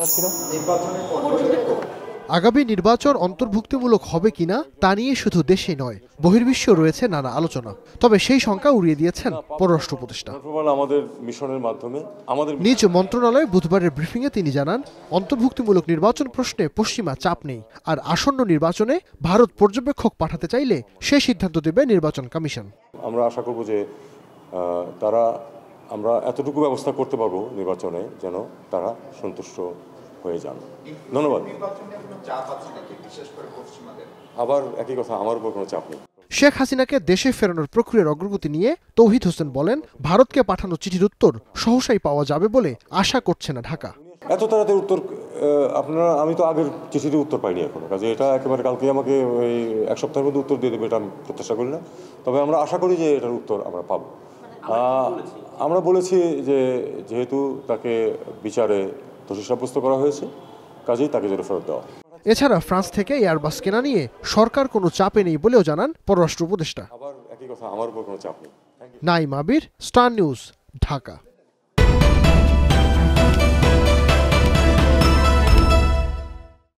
চাচ্ছি না। আগামী নির্বাচন অন্তর্ভুক্তিমূলক হবে কিনা তা নিয়ে শুধু দেশে নয়, বহির্বিশ্ব রয়েছে নানা আলোচনা। তবে সেই শঙ্কা উড়িয়ে দিয়েছেন পররাষ্ট্র উপদেষ্টা। আমাদের মিশনের মাধ্যমে নিজ মন্ত্রণালয়ে বুধবারের ব্রিফিংয়ে তিনি জানান, অন্তর্ভুক্তিমূলক নির্বাচন প্রশ্নে পশ্চিমা চাপ নেই, আর আসন্ন নির্বাচনে ভারত পর্যবেক্ষক পাঠাতে চাইলে সে সিদ্ধান্ত দেবে নির্বাচন কমিশন। আমরা আশা করব যে আমরা এতটুকু ব্যবস্থা করতে পারবো নির্বাচনে যেন তারা সন্তুষ্ট হয়ে যান। ধন্যবাদ। আবার একই কথা, আমার উপর কোনো চাপ নেই। শেখ হাসিনাকে দেশে ফেরানোর প্রক্রিয়ার অগ্রগতি নিয়ে তৌহিদ হোসেন বলেন, ভারতকে পাঠানো চিঠির উত্তর সহসাই পাওয়া যাবে বলে আশা করছে না ঢাকা। এত তাড়াতাড়ি উত্তর আমি তো আগের চিঠির উত্তর পাইনি এখনো, কাজে এটা একেবারে কালকে আমাকে ওই এক সপ্তাহের মধ্যে উত্তর দিয়ে দেবে এটা আমি প্রত্যাশা করি না। তবে আমরা আশা করি যে এটার উত্তর আমরা পাবো। আমরা বলেছি যে যেহেতু তাকে বিচারে দোষী সাব্যস্ত করা হয়েছে, কাজেই তাকে জেলে ফেরত দেওয়া। এছাড়া ফ্রান্স থেকে এয়ারবাস কেনা নিয়ে সরকার কোনো চাপে নেই বলেও জানান পররাষ্ট্র উপদেষ্টা। আবার একই কথা, আমার উপর কোনো চাপ নেই। নাইম আবির, স্টার নিউজ, ঢাকা।